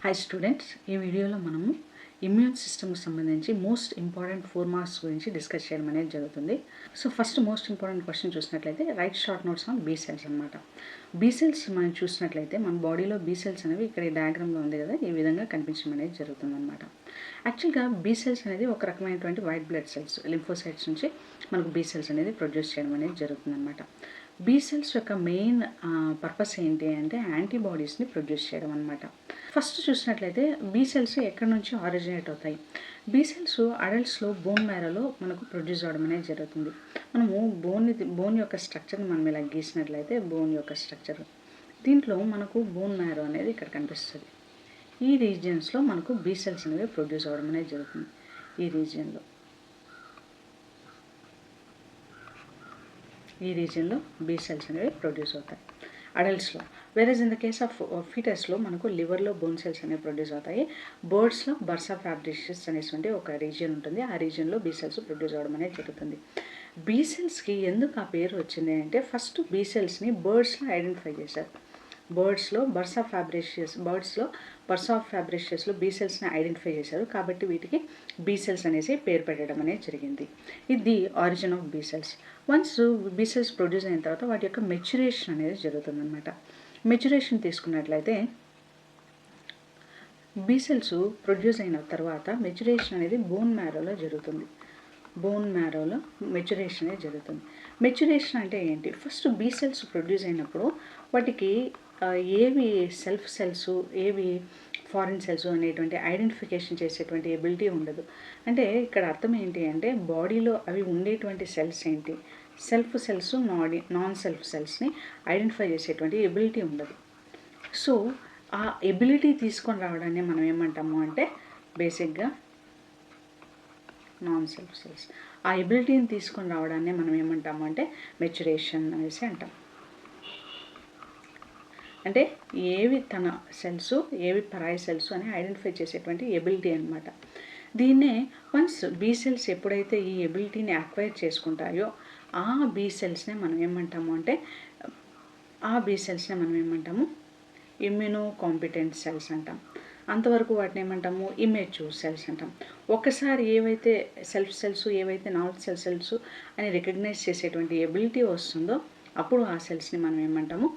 Hi students, ఈ వీడియోలో మనము ఇమ్యూన్ సిస్టమ్కి సంబంధించి మోస్ట్ ఇంపార్టెంట్ 4 మార్క్స్ గురించి డిస్కస్ చేయడం అనేది జరుగుతుంది. So first most important question చూసినట్లయితే write short notes on B cells అనమాట. బీ సెల్స్ మనం చూసినట్లయితే మన బాడీలో బీ సెల్స్ అనేవి ఇక్కడ ఈ డయాగ్రామ్లో ఉంది కదా, ఈ విధంగా కనిపించడం అనేది జరుగుతుంది అనమాట. యాక్చువల్గా బీ సెల్స్ అనేది ఒక రకమైనటువంటి వైట్ బ్లడ్ సెల్స్, లింఫోసైట్స్ నుంచి మనకు బీ సెల్స్ అనేది ప్రొడ్యూస్ చేయడం అనేది జరుగుతుంది అనమాట. బీ సెల్స్ యొక్క మెయిన్ పర్పస్ ఏంటి అంటే యాంటీబాడీస్ని ప్రొడ్యూస్ చేయడం అనమాట. ఫస్ట్ చూసినట్లయితే బీ సెల్స్ ఎక్కడి నుంచి ఆరిజినేట్ అవుతాయి. బీ సెల్స్ అడల్ట్స్లో బోన్ మ్యారోలో మనకు ప్రొడ్యూస్ అవ్వడం అనేది జరుగుతుంది. మనము బోన్ యొక్క స్ట్రక్చర్ని మనం ఇలా గీసినట్లయితే బోన్ యొక్క స్ట్రక్చర్, దీంట్లో మనకు బోన్ మ్యారో అనేది ఇక్కడ కనిపిస్తుంది. ఈ రీజియన్స్లో మనకు బీ సెల్స్ అనేవి ప్రొడ్యూస్ అవ్వడం అనేది జరుగుతుంది. ఈ రీజియన్లో బీ సెల్స్ అనేవి ప్రొడ్యూస్ అవుతాయి అడల్ట్స్లో. Whereas in the case of ఫీటస్లో మనకు లివర్లో బోన్ సెల్స్ అనేవి ప్రొడ్యూస్ అవుతాయి. బర్డ్స్లో బర్సా ఫ్యాబ్రిషియస్ అనేటువంటి ఒక రీజియన్ ఉంటుంది, ఆ రీజియన్లో బీ సెల్స్ ప్రొడ్యూస్ అవ్వడం అనేది జరుగుతుంది. బీ సెల్స్కి ఎందుకు ఆ పేరు వచ్చింది అంటే ఫస్ట్ బీ సెల్స్ని బర్డ్స్లో ఐడెంటిఫై చేశారు. బర్డ్స్లో బర్సా ఫ్యాబ్రిషియస్లో బీ సెల్స్ని ఐడెంటిఫై చేశారు, కాబట్టి వీటికి బీ సెల్స్ అనేసి పేరు పెట్టడం అనేది జరిగింది. ఇది origin of be cells. Once be cells produce అయిన తర్వాత వాటి యొక్క మెచ్యురేషన్ అనేది జరుగుతుంది అనమాట. మెచ్యురేషన్ తీసుకున్నట్లయితే బీ సెల్స్ ప్రొడ్యూస్ అయిన తర్వాత మెచ్యురేషన్ అనేది బోన్ మ్యారోలో జరుగుతుంది. బోన్ మ్యారోలో మెచ్యురేషన్ అనేది జరుగుతుంది. మెచ్యురేషన్ అంటే ఏంటి? ఫస్ట్ బీ సెల్స్ ప్రొడ్యూస్ అయినప్పుడు వాటికి ఏవి సెల్ఫ్ సెల్స్, ఏవి ఫారిన్ సెల్స్ అనేటువంటి ఐడెంటిఫికేషన్ చేసేటువంటి ఎబిలిటీ ఉండదు. అంటే ఇక్కడ అర్థం ఏంటి అంటే బాడీలో అవి ఉండేటువంటి సెల్స్ ఏంటి, సెల్ఫ్ సెల్స్, నాన్ సెల్ఫ్ సెల్స్ని ఐడెంటిఫై చేసేటువంటి ఎబిలిటీ ఉండదు. సో ఆ ఎబిలిటీ తీసుకొని రావడాన్ని మనం ఏమంటాము అంటే బేసిక్గా నాన్ సెల్ఫ్ సెల్స్. ఆ ఎబిలిటీని తీసుకొని రావడాన్ని మనం ఏమంటాము అంటే మెచ్యురేషన్ అనేసి అంటాం. అంటే ఏవి తన సెల్స్, ఏవి పరాయి సెల్స్ అని ఐడెంటిఫై చేసేటువంటి ఎబిలిటీ అనమాట. దీన్నే వన్స్ బీ సెల్స్ ఎప్పుడైతే ఈ ఎబిలిటీని అక్వైర్ చేసుకుంటాయో ఆ బీ సెల్స్నే మనం ఏమంటాము అంటే ఇమ్యూనో కాంపిటెంట్ సెల్స్ అంటాం. అంతవరకు వాటిని ఏమంటాము ఇమ్మెచ్యూర్ సెల్స్ అంటాం. ఒకసారి ఏవైతే సెల్ఫ్ సెల్స్, ఏవైతే నాన్ సెల్ఫ్ సెల్స్ అని రికగ్నైజ్ చేసేటువంటి ఎబిలిటీ వస్తుందో అప్పుడు ఆ సెల్స్ని మనం ఏమంటాము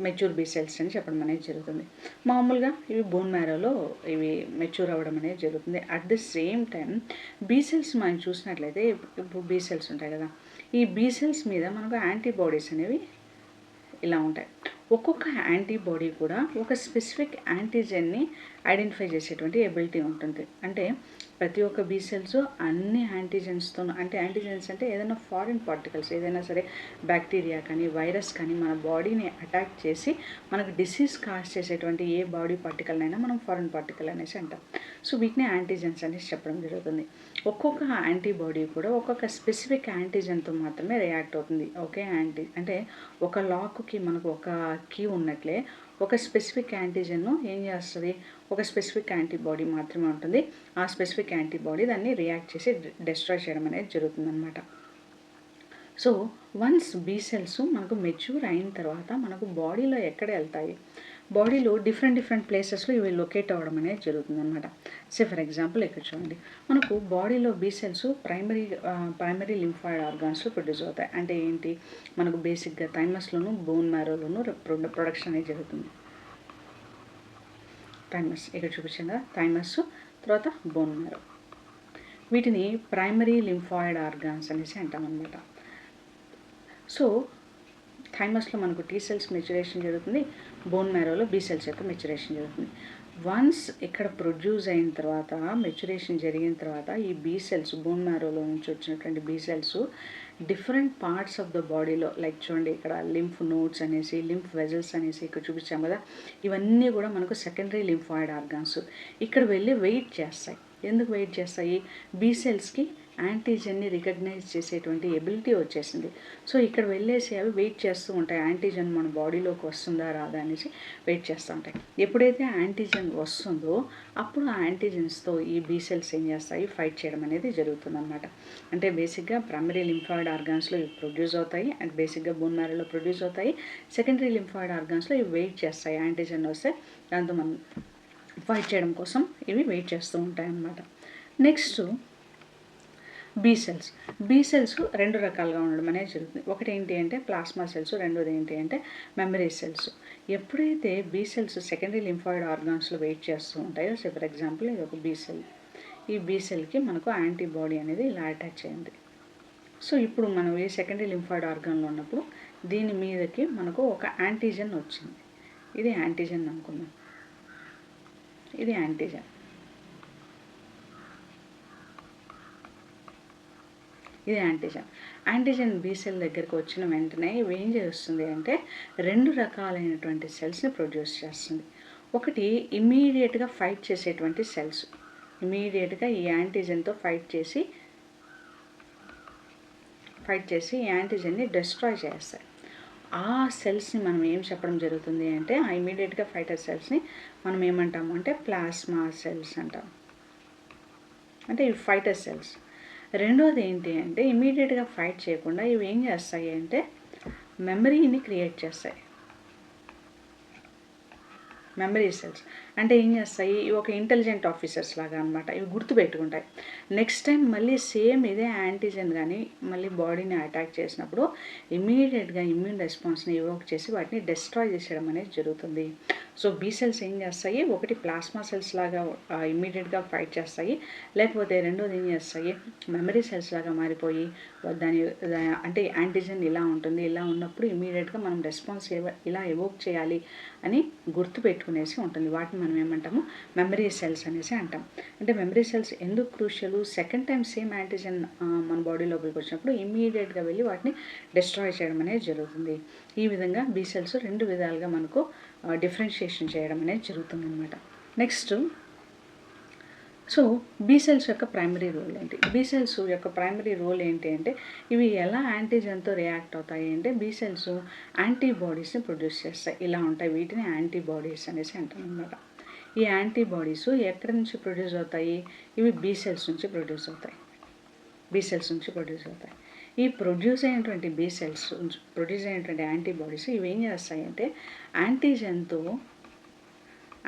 మెచ్యూర్ బీ సెల్స్ అని చెప్పడం అనేది జరుగుతుంది. మామూలుగా ఇవి బోన్ మ్యారోలో ఇవి మెచ్యూర్ అవ్వడం అనేది జరుగుతుంది. At the same time be cells మనం చూసినట్లయితే ఇప్పుడు బీ సెల్స్ ఉంటాయి కదా, ఈ బీ సెల్స్ మీద మనకు యాంటీబాడీస్ అనేవి ఇలా ఉంటాయి. ఒక్కొక్క యాంటీబాడీ కూడా ఒక స్పెసిఫిక్ యాంటీజెన్ని ఐడెంటిఫై చేసేటువంటి ఎబిలిటీ ఉంటుంది. అంటే ప్రతి ఒక్క బీ సెల్స్ అన్ని యాంటీజెన్స్తో, అంటే యాంటీజెన్స్ అంటే ఏదైనా ఫారిన్ పార్టికల్స్, ఏదైనా సరే బ్యాక్టీరియా కానీ వైరస్ కానీ మన బాడీని అటాక్ చేసి మనకు డిసీజ్ కాజ్ చేసేటువంటి ఏ బాడీ పార్టికల్నైనా మనం ఫారిన్ పార్టికల్ అనేసి అంటాం. సో వీటిని యాంటీజెన్స్ అనేసి చెప్పడం జరుగుతుంది. ఒక్కొక్క యాంటీబాడీ కూడా ఒక్కొక్క స్పెసిఫిక్ యాంటీజెన్తో మాత్రమే రియాక్ట్ అవుతుంది. ఒకే అంటే ఒక లాక్కి మనకు ఒక కీ ఉన్నట్లే ఒక స్పెసిఫిక్ యాంటీజెన్ను ఏం చేస్తుంది, ఒక స్పెసిఫిక్ యాంటీబాడీ మాత్రమే ఉంటుంది. ఆ స్పెసిఫిక్ యాంటీబాడీ దాన్ని రియాక్ట్ చేసి డిస్ట్రాయ్ చేయడం అనేది జరుగుతుందన్నమాట. సో వన్స్ బీ సెల్స్ మనకు మెచ్యూర్ అయిన తర్వాత మనకు బాడీలో ఎక్కడ వెళ్తాయి, బాడీలో డిఫరెంట్ ప్లేసెస్లో ఇవి లొకేట్ అవ్వడం అనేది జరుగుతుంది అనమాట. సే ఫర్ ఎగ్జాంపుల్ ఇక్కడ చూడండి, మనకు బాడీలో బీ సెల్స్ ప్రైమరీ లింఫాయిడ్ ఆర్గాన్స్లో ప్రొడ్యూస్ అవుతాయి. అంటే ఏంటి, మనకు బేసిక్గా థైమస్లోను బోన్ మ్యారోలోను ప్రొడక్షన్ అనేది జరుగుతుంది. థైమస్ ఇక్కడ చూపించాను కదా, థైమస్ తర్వాత బోన్ మ్యారో, వీటిని ప్రైమరీ లింఫాయిడ్ ఆర్గాన్స్ అనేసి అంటాం అనమాట. సో థైమస్లో మనకు టీ సెల్స్ మెచ్యురేషన్ జరుగుతుంది, బోన్ మ్యారోలో బీ సెల్స్ యొక్క మెచ్యురేషన్ జరుగుతుంది. వన్స్ ఇక్కడ ప్రొడ్యూస్ అయిన తర్వాత, మెచ్యురేషన్ జరిగిన తర్వాత ఈ బీ సెల్స్ బోన్ మ్యారోలో నుంచి వచ్చినటువంటి be cells different parts of the బాడీలో, లైక్ చూడండి ఇక్కడ లింఫ్ నోడ్స్ అనేసి, లింఫ్ వెజల్స్ అనేసి ఇక్కడ చూపించాం కదా, ఇవన్నీ కూడా మనకు సెకండరీ లింఫాయిడ్ ఆర్గాన్స్. ఇక్కడ వెళ్ళి వెయిట్ చేస్తాయి. ఎందుకు వెయిట్ చేస్తాయి? బీ సెల్స్కి యాంటీజెన్ని రికగ్నైజ్ చేసేటువంటి ఎబిలిటీ వచ్చేసింది. సో ఇక్కడ వెళ్ళేసి అవి వెయిట్ చేస్తూ ఉంటాయి, యాంటీజెన్ మన బాడీలోకి వస్తుందా రాదా అనేసి వెయిట్ చేస్తూ ఉంటాయి. ఎప్పుడైతే యాంటీజెన్ వస్తుందో అప్పుడు ఆ యాంటీజెన్స్తో ఈ బీ సెల్స్ ఏం చేస్తాయి, ఫైట్ చేయడం అనేది జరుగుతుందన్నమాట. అంటే బేసిక్గా ప్రైమరీ లింఫాయిడ్ ఆర్గాన్స్లో ఇవి ప్రొడ్యూస్ అవుతాయి, అండ్ బేసిక్గా బోన్ మ్యారోలో ప్రొడ్యూస్ అవుతాయి. సెకండరీ లింఫాయిడ్ ఆర్గాన్స్లో ఇవి వెయిట్ చేస్తాయి, యాంటీజెన్ వస్తే దాంతో మనం ఫైట్ చేయడం కోసం ఇవి వెయిట్ చేస్తూ ఉంటాయి అన్నమాట. నెక్స్ట్ బీ సెల్స్ రెండు రకాలుగా ఉండడం అనేది జరుగుతుంది. ఒకటి ఏంటి అంటే ప్లాస్మా సెల్స్, రెండోది ఏంటి అంటే మెమరీ సెల్స్. ఎప్పుడైతే బీ సెల్స్ సెకండరీ లింఫాయిడ్ ఆర్గాన్స్లో వెయిట్ చేస్తూ ఉంటాయో, సో ఫర్ ఎగ్జాంపుల్ ఇది ఒక బీ సెల్, ఈ బీ సెల్కి మనకు యాంటీబాడీ అనేది ఇలా అటాచ్ అయింది. సో ఇప్పుడు మనం ఈ సెకండరీ లింఫాయిడ్ ఆర్గాన్లో ఉన్నప్పుడు దీని మీదకి మనకు ఒక యాంటీజెన్ వచ్చింది. ఇది యాంటీజెన్ అనుకుందాం, ఇది యాంటీజెన్. ఇది యాంటీజెన్ బీ సెల్ దగ్గరికి వచ్చిన వెంటనే ఇవి ఏం చేస్తుంది అంటే రెండు రకాలైనటువంటి సెల్స్ని ప్రొడ్యూస్ చేస్తుంది. ఒకటి ఇమీడియట్గా ఫైట్ చేసేటువంటి సెల్స్, ఇమీడియట్గా ఈ యాంటీజెన్తో ఫైట్ చేసి ఈ యాంటీజెన్ని డిస్ట్రాయ్ చేస్తాయి. ఆ సెల్స్ని మనం ఏం చెప్పడం జరుగుతుంది అంటే ఆ ఇమీడియట్గా ఫైటర్ సెల్స్ని మనం ఏమంటాము అంటే ప్లాస్మా సెల్స్ అంటాం, అంటే ఇవి ఫైటర్ సెల్స్. రెండోది ఏంటి అంటే ఇమీడియట్గా ఫైట్ చేయకుండా ఇవి ఏం చేస్తాయి అంటే మెమరీని క్రియేట్ చేస్తాయి. మెమరీ సెల్స్ అంటే ఏం చేస్తాయి, ఇవి ఒక ఇంటెలిజెంట్ ఆఫీసర్స్ లాగా అనమాట. ఇవి గుర్తుపెట్టుకుంటాయి. నెక్స్ట్ టైం మళ్ళీ సేమ్ ఇదే యాంటీజెన్ కానీ మళ్ళీ బాడీని అటాక్ చేసినప్పుడు ఇమీడియట్గా ఇమ్యూన్ రెస్పాన్స్ని ఎవోక్ చేసి వాటిని డిస్ట్రాయ్ చేసేయడం అనేది జరుగుతుంది. సో బీ సెల్స్ ఏం చేస్తాయి, ఒకటి ప్లాస్మా సెల్స్ లాగా ఇమీడియట్గా ఫైట్ చేస్తాయి, లేకపోతే రెండోది ఏం చేస్తాయి మెమరీ సెల్స్ లాగా మారిపోయి దాని అంటే యాంటీజెన్ ఇలా ఉంటుంది, ఇలా ఉన్నప్పుడు ఇమీడియట్గా మనం రెస్పాన్స్ ఇలా ఎవోక్ చేయాలి అని గుర్తుపెట్టుకునేసి ఉంటుంది. వాటిని మనం ఏమంటాము మెమరీ సెల్స్ అనేసి అంటాం. అంటే మెమరీ సెల్స్ ఎందుకు crucial, second time same antigen మన బాడీ లోపలికి వచ్చినప్పుడు ఇమీడియట్గా వెళ్ళి వాటిని డిస్ట్రాయ్ చేయడం అనేది జరుగుతుంది. ఈ విధంగా బీ సెల్స్ రెండు విధాలుగా మనకు డిఫరెన్షియేషన్ చేయడం అనేది జరుగుతుంది అనమాట. నెక్స్ట్ సో బీ సెల్స్ యొక్క ప్రైమరీ రోల్ ఏంటి, బీ సెల్స్ యొక్క ప్రైమరీ రోల్ ఏంటి అంటే ఇవి ఎలా యాంటీజెన్తో రియాక్ట్ అవుతాయి అంటే బీ సెల్స్ యాంటీబాడీస్ని ప్రొడ్యూస్ చేస్తాయి. ఇలా ఉంటాయి, వీటిని యాంటీబాడీస్ అనేసి అంటాం అనమాట. ఈ యాంటీబాడీస్ ఎక్కడి నుంచి ప్రొడ్యూస్ అవుతాయి, ఇవి బీ సెల్స్ నుంచి ప్రొడ్యూస్ అవుతాయి. ఈ ప్రొడ్యూస్ అయినటువంటి బీ సెల్స్ ప్రొడ్యూస్ అయినటువంటి యాంటీబాడీస్ ఇవి ఏం చేస్తాయి అంటే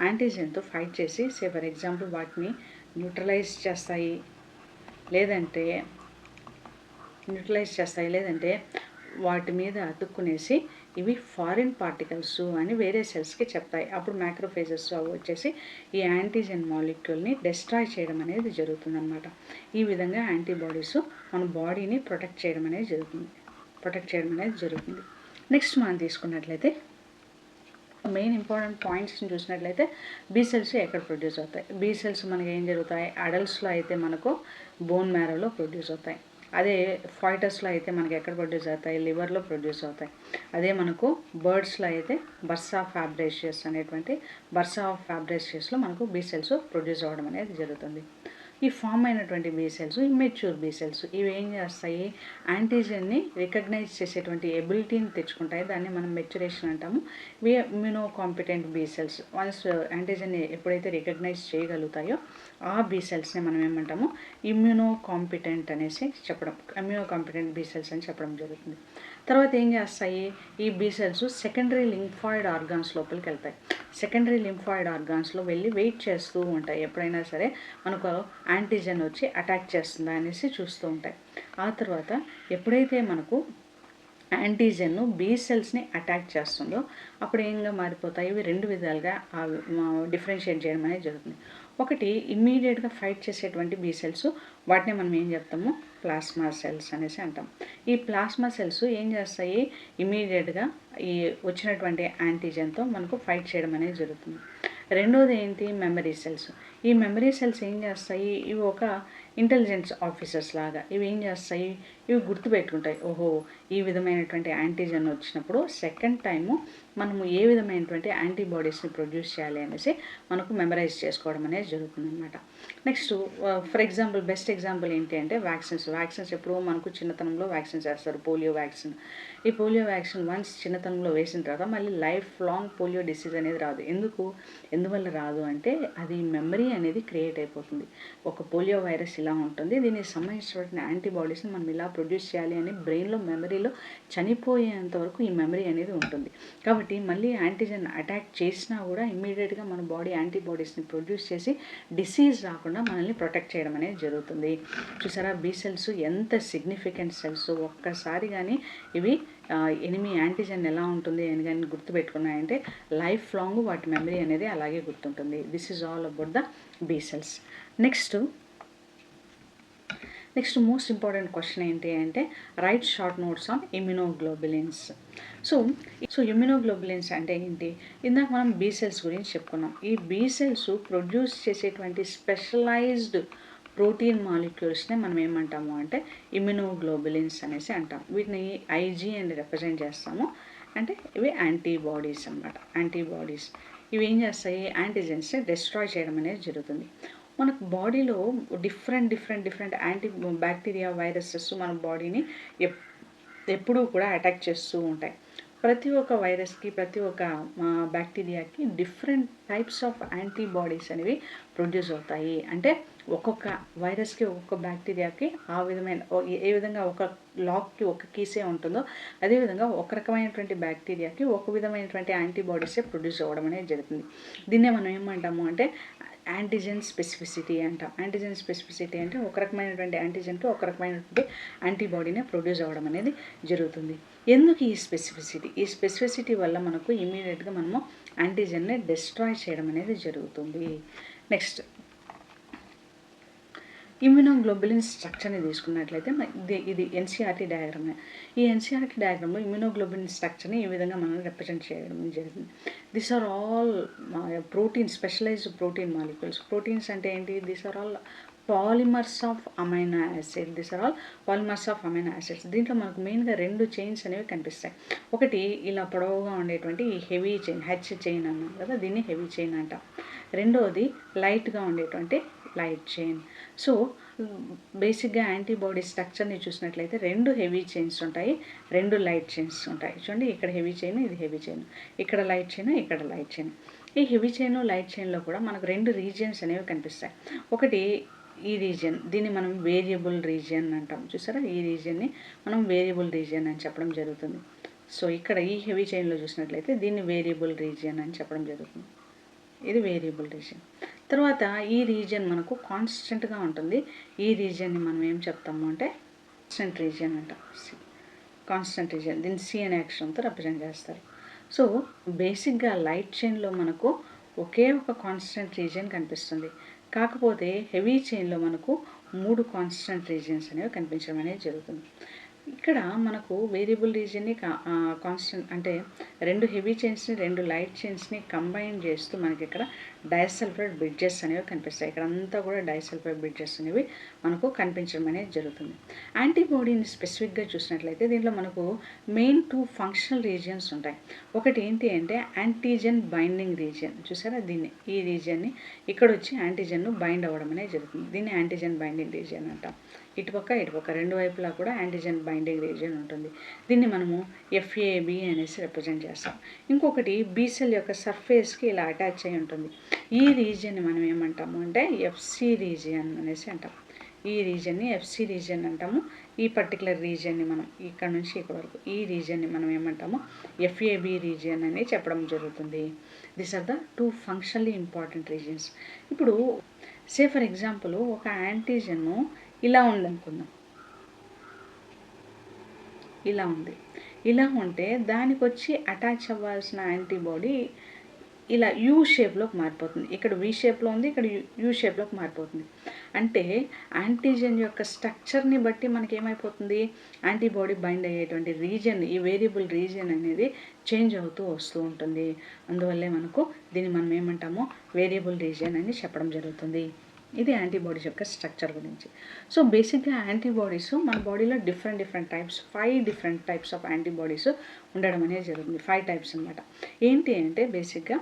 యాంటీజెన్తో ఫైట్ చేసి ఫర్ ఎగ్జాంపుల్ వాటిని న్యూట్రలైజ్ చేస్తాయి, లేదంటే వాటి మీద అతుక్కునేసి ఇవి ఫారిన్ పార్టికల్స్ అని వేరే సెల్స్కి చెప్తాయి. అప్పుడు మ్యాక్రోఫేజెస్ అవి వచ్చేసి ఈ యాంటీజెన్ మాలిక్యూల్ని డిస్ట్రాయ్ చేయడం అనేది జరుగుతుందన్నమాట. ఈ విధంగా యాంటీబాడీస్ మన బాడీని ప్రొటెక్ట్ చేయడం అనేది జరుగుతుంది. నెక్స్ట్ మనం తీసుకున్నట్లయితే మెయిన్ ఇంపార్టెంట్ పాయింట్స్ని చూసినట్లయితే బీ సెల్స్ ఎక్కడ ప్రొడ్యూస్ అవుతాయి. బీ సెల్స్ మనకి ఏం జరుగుతాయి, అడల్ట్స్లో అయితే మనకు బోన్ మ్యారోలో ప్రొడ్యూస్ అవుతాయి. అదే ఫైటర్స్లో అయితే మనకి ఎక్కడ ప్రొడ్యూస్ అవుతాయి, లివర్లో ప్రొడ్యూస్ అవుతాయి. అదే మనకు బర్డ్స్లో అయితే బర్సా ఆఫ్ ఫ్యాబ్రేషియస్లో మనకు బీ సెల్స్ ప్రొడ్యూస్ అవ్వడం అనేది జరుగుతుంది. ఈ ఫామ్ అయినటువంటి be cells immature be cells ఇవి ఏం చేస్తాయి, యాంటీజెన్ని రికగ్నైజ్ చేసేటువంటి ఎబిలిటీని తెచ్చుకుంటాయి. దాన్ని మనం మెచ్యురేషన్ అంటాము. ఇవి immuno competent B cells. Once యాంటీజెన్ని ఎప్పుడైతే రికగ్నైజ్ చేయగలుగుతాయో ఆ బీ సెల్స్ని మనం ఏమంటాము ఇమ్యూనో కాంపిటెంట్ బీ సెల్స్ అని చెప్పడం జరుగుతుంది. తర్వాత ఏం చేస్తాయి, ఈ be cells secondary lymphoid organs లోపలికి వెళ్తాయి. సెకండరీ లింఫాయిడ్ ఆర్గాన్స్లో వెళ్ళి వెయిట్ చేస్తూ ఉంటాయి. ఎప్పుడైనా సరే మనకు యాంటీజెన్ వచ్చి అటాక్ చేస్తుందా అనేసి చూస్తూ ఉంటాయి. ఆ తర్వాత ఎప్పుడైతే మనకు యాంటీజెన్ బీ సెల్స్ని అటాక్ చేస్తుందో అప్పుడు ఏంగా మారిపోతాయి, ఇవి రెండు విధాలుగా డిఫరెన్షియేట్ చేయడం అనేది జరుగుతుంది. ఒకటి ఇమ్మీడియట్గా ఫైట్ చేసేటువంటి బీ సెల్స్, వాటిని మనం ఏం చెప్తాము ప్లాస్మా సెల్స్ అనేసి అంటాం. ఈ ప్లాస్మా సెల్స్ ఏం చేస్తాయి, ఇమ్మీడియట్గా ఈ వచ్చినటువంటి యాంటీజెన్తో మనకు ఫైట్ చేయడం అనేది జరుగుతుంది. రెండోది ఏంటి, మెమరీ సెల్స్. ఈ మెమరీ సెల్స్ ఏం చేస్తాయి, ఇవి ఒక ఇంటెలిజెన్స్ ఆఫీసర్స్ లాగా ఇవి ఏం చేస్తాయి, ఇవి గుర్తుపెట్టుకుంటాయి. ఓహో ఈ విధమైనటువంటి యాంటీజెన్ వచ్చినప్పుడు సెకండ్ టైము మనము ఏ విధమైనటువంటి యాంటీబాడీస్ని ప్రొడ్యూస్ చేయాలి అనేసి మనకు మెమరైజ్ చేసుకోవడం అనేది జరుగుతుందన్నమాట. Next for example best example ఏంటి అంటే వ్యాక్సిన్స్ ఎప్పుడు మనకు చిన్నతనంలో వ్యాక్సిన్స్ వేస్తారు. Polio vaccine. ఈ పోలియో వ్యాక్సిన్ వన్స్ చిన్నతనంలో వేసిన తర్వాత మళ్ళీ లైఫ్ లాంగ్ పోలియో డిసీజ్ అనేది రాదు. ఎందువల్ల రాదు అంటే అది మెమరీ అనేది క్రియేట్ అయిపోతుంది. ఒక పోలియో వైరస్ ఇలా ఉంటుంది, దీనికి సంబంధించినటువంటి యాంటీబాడీస్ని మనం ఇలా ప్రొడ్యూస్ చేయాలి అని బ్రెయిన్లో మెమరీలో చనిపోయేంత వరకు ఈ మెమరీ అనేది ఉంటుంది. కాబట్టి మళ్ళీ యాంటీజెన్ అటాక్ చేసినా కూడా ఇమ్మీడియట్గా మన బాడీ యాంటీబాడీస్ని ప్రొడ్యూస్ చేసి డిసీజ్ రాకుండా మనల్ని ప్రొటెక్ట్ చేయడం అనేది జరుగుతుంది. చూసారా బి సెల్స్ ఎంత సిగ్నిఫికెంట్ సెల్స్. ఒక్కసారి కానీ ఇవి ఎనిమి యాంటీజెన్ ఎలా ఉంటుంది అని కానీ గుర్తుపెట్టుకున్నాయంటే లైఫ్ లాంగ్ వాటి మెమరీ అనేది అలాగే గుర్తుంటుంది. This is all about the B cells. Next most important question ఏంటి అంటే write short notes on immunoglobulins. So immunoglobulins అంటే ఏంటి? ఇందాక మనం బి సెల్స్ గురించి చెప్పుకున్నాం. ఈ బి సెల్స్ ప్రొడ్యూస్ చేసేటువంటి స్పెషలైజ్డ్ ప్రోటీన్ మాలిక్యూల్స్నే మనం ఏమంటాము అంటే ఇమ్యునోగ్లోబులిన్స్ అనేసి అంటాం. వీటిని ఐజీ అని రిప్రజెంట్ చేస్తాము. అంటే ఇవి యాంటీబాడీస్ అన్నమాట. యాంటీబాడీస్ ఇవి ఏం చేస్తాయి? యాంటీజెన్స్ని డిస్ట్రాయ్ చేయడం అనేది జరుగుతుంది. మనకు బాడీలో డిఫరెంట్ యాంటీ బ్యాక్టీరియా వైరసెస్ మన బాడీని ఎప్పుడూ కూడా అటాక్ చేస్తూ ఉంటాయి. ప్రతి ఒక్క వైరస్కి ప్రతి ఒక్క బ్యాక్టీరియాకి డిఫరెంట్ టైప్స్ ఆఫ్ యాంటీబాడీస్ అనేవి ప్రొడ్యూస్ అవుతాయి. అంటే ఒక్కొక్క వైరస్కి ఒక్కొక్క బ్యాక్టీరియాకి ఆ విధమైన ఏ విధంగా ఒక లాక్కి ఒక కీసే ఉంటుందో అదేవిధంగా ఒక రకమైనటువంటి బ్యాక్టీరియాకి ఒక విధమైనటువంటి యాంటీబాడీసే ప్రొడ్యూస్ అవ్వడం అనేది జరుగుతుంది. దీన్నే మనం ఏమంటాము అంటే యాంటీజెన్ స్పెసిఫిసిటీ అంటాం. యాంటీజెన్ స్పెసిఫిసిటీ అంటే ఒక రకమైనటువంటి యాంటీజెన్కి ఒక రకమైనటువంటి యాంటీబాడీనే ప్రొడ్యూస్ అవ్వడం అనేది జరుగుతుంది. ఎందుకు ఈ స్పెసిఫిసిటీ వల్ల మనకు ఇమీడియట్గా మనము యాంటీజెన్ని డిస్ట్రాయ్ చేయడం అనేది జరుగుతుంది. నెక్స్ట్ ఇమ్యునోగ్లోబులిన్ స్ట్రక్చర్ని తీసుకున్నట్లయితే ఇది ఎన్సీఆర్టీ డయాగ్రామ్. ఈ ఎన్సీఆర్టీ డయాగ్రామ్లో ఇమ్యునోగ్లోబులిన్ స్ట్రక్చర్ని ఈ విధంగా మనం రిప్రజెంట్ చేయడం జరిగింది. This are all protein specialised protein molecules. Proteins అంటే ఏంటి? This are all polymers of amino acid. This are all polymers of amino acids. దీంట్లో మనకు మెయిన్గా 2 చైన్స్ అనేవి కనిపిస్తాయి. ఒకటి ఇలా పొడవుగా ఉండేటువంటి ఈ హెవీ చైన్, హెచ్ చైన్ అన్నాం కదా, దీన్ని హెవీ చైన్ అంటాం. రెండోది లైట్గా ఉండేటువంటి లైట్ చైన్. సో బేసిక్గా యాంటీబాడీ స్ట్రక్చర్ని చూసినట్లయితే 2 హెవీ చైన్స్ ఉంటాయి, 2 లైట్ చైన్స్ ఉంటాయి. చూడండి, ఇక్కడ హెవీ చైన్, ఇది హెవీ చైన్, ఇక్కడ లైట్ చైన్, ఇక్కడ లైట్ చైన్. ఈ హెవీ చైన్ లైట్ చైన్లో కూడా మనకు 2 రీజియన్స్ అనేవి కనిపిస్తాయి. ఒకటి ఈ రీజియన్, దీన్ని మనం వేరియబుల్ రీజియన్ అంటాం. చూసారా, ఈ రీజియన్ని మనం వేరియబుల్ రీజియన్ అని చెప్పడం జరుగుతుంది. సో ఇక్కడ ఈ హెవీ చైన్లో చూసినట్లయితే దీన్ని వేరియబుల్ రీజియన్ అని చెప్పడం జరుగుతుంది. ఇది వేరియబుల్ రీజియన్. తర్వాత ఈ రీజియన్ మనకు కాన్స్టెంట్గా ఉంటుంది. ఈ రీజియన్ని మనం ఏం చెప్తాము అంటే కాన్స్టెంట్ రీజియన్ అంటాం. కాన్స్టెంట్ రీజియన్, దీన్ని సి అనే అక్షరంతో రిప్రజెంట్ చేస్తారు. సో బేసిక్గా లైట్ చైన్లో మనకు ఒకే ఒక కాన్స్టెంట్ రీజియన్ కనిపిస్తుంది. కాకపోతే హెవీ చైన్లో మనకు 3 కాన్స్టెంట్ రీజియన్స్ అనేవి కనిపించడం అనేది జరుగుతుంది. ఇక్కడ మనకు వేరియబుల్ రీజియన్ని కాన్స్టెంట్ అంటే 2 హెవీ చైన్స్ని 2 లైట్ చైన్స్ని కంబైన్ చేస్తూ మనకి ఇక్కడ డైసల్ఫైడ్ బ్రిడ్జెస్ అనేవి కనిపిస్తాయి. ఇక్కడ అంతా కూడా డైసల్ఫైడ్ బ్రిడ్జెస్ అనేవి మనకు కనిపించడం అనేది జరుగుతుంది. యాంటీబాడీని స్పెసిఫిక్గా చూసినట్లయితే దీంట్లో మనకు మెయిన్ 2 ఫంక్షనల్ రీజియన్స్ ఉంటాయి. ఒకటి ఏంటి అంటే యాంటీజెన్ బైండింగ్ రీజియన్. చూసారా, దీన్ని ఈ రీజియన్ని ఇక్కడ వచ్చి యాంటీజెన్ను బైండ్ అవ్వడం అనేది జరుగుతుంది. దీన్ని యాంటీజెన్ బైండింగ్ రీజియన్ అంటాం. ఇటుపక్క 2 వైపులా కూడా యాంటీజెన్ బైండింగ్ రీజియన్ ఉంటుంది. దీన్ని మనము ఎఫ్ఏబి అనేసి రిప్రజెంట్ చేస్తాం. ఇంకొకటి బి సెల్ యొక్క సర్ఫేస్కి ఇలా అటాచ్ అయి ఉంటుంది. ఈ రీజియన్ని మనం ఏమంటాము అంటే ఎఫ్సి రీజియన్ అనేసి అంటాం. ఈ రీజియన్ని ఎఫ్సి రీజియన్ అంటాము. ఈ పర్టికులర్ రీజియన్ని మనం ఇక్కడ నుంచి ఇక్కడ వరకు ఈ రీజియన్ని మనం ఏమంటాము ఎఫ్ఏబి రీజియన్ అని చెప్పడం జరుగుతుంది. These are the 2 functionally important regions. ఇప్పుడు సే ఫర్ ఎగ్జాంపుల్ ఒక యాంటీజెన్ను ఇలా ఉందనుకుందాం, ఇలా ఉంది. ఇలా ఉంటే దానికి వచ్చి అటాచ్ అవ్వాల్సిన యాంటీబాడీ ఇలా యూ షేప్లోకి మారిపోతుంది. ఇక్కడ వి షేప్లో ఉంది, ఇక్కడ యూ షేప్లోకి మారిపోతుంది. అంటే యాంటీజెన్ యొక్క స్ట్రక్చర్ని బట్టి మనకి ఏమైపోతుంది, యాంటీబాడీ బైండ్ అయ్యేటువంటి రీజియన్, ఈ వేరియబుల్ రీజియన్ అనేది చేంజ్ అవుతూ వస్తూ ఉంటుంది. అందువల్లే మనకు దీన్ని మనం ఏమంటామో వేరియబుల్ రీజియన్ అని చెప్పడం జరుగుతుంది. ఇది యాంటీబాడీస్ యొక్క స్ట్రక్చర్ గురించి. సో బేసిక్గా యాంటీబాడీస్ మన బాడీలో different types 5 different types of antibodies ఉండడం అనేది జరుగుతుంది. 5 టైప్స్ అనమాట. ఏంటి అంటే బేసిక్గా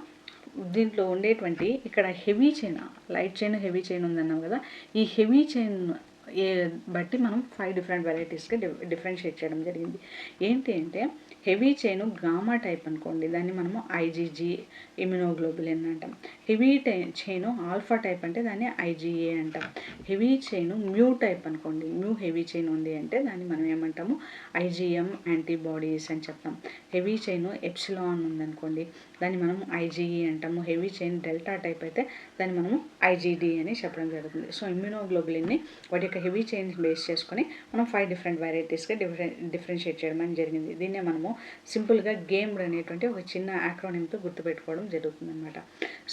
దీంట్లో ఉండేటువంటి ఇక్కడ heavy chain, light chain heavy chain ఉందన్నాం కదా, ఈ హెవీ చైన్ బట్టి మనం 5 డిఫరెంట్ వెరైటీస్గా డిఫరెన్షియేట్ చేయడం జరిగింది. ఏంటి అంటే హెవీ చైన్ గామా టైప్ అనుకోండి, దాన్ని మనము ఐజీజీ ఇమ్యునోగ్లోబులిన్ అంటాం. హెవీ చైన్ ఆల్ఫా టైప్ అంటే దాన్ని ఐజీఏ అంటాం. హెవీ చైన్ మ్యూ టైప్ అనుకోండి, మ్యూ హెవీ చైన్ ఉంది అంటే దాన్ని మనం ఏమంటాము ఐజీఎం యాంటీబాడీస్ అని చెప్తాం. హెవీ చైన్ ఎప్సిలాన్ ఉందనుకోండి, దాన్ని మనం ఐజీఈ అంటాము. హెవీ చైన్ డెల్టా టైప్ అయితే దాన్ని మనము ఐజీడీ అని చెప్పడం జరుగుతుంది. సో ఇమ్యునోగ్లోబులిన్ని వాటి యొక్క హెవీ చైన్స్ బేస్ చేసుకొని మనం 5 డిఫరెంట్ వెరైటీస్గా డిఫరెన్షియేట్ చేయడం అని జరిగింది. దీన్నే మనము సింపుల్గా గేమ్డ్ అనేటువంటి ఒక చిన్న యాక్రోనిమ్తో గుర్తుపెట్టుకోవడం జరుగుతుంది అనమాట.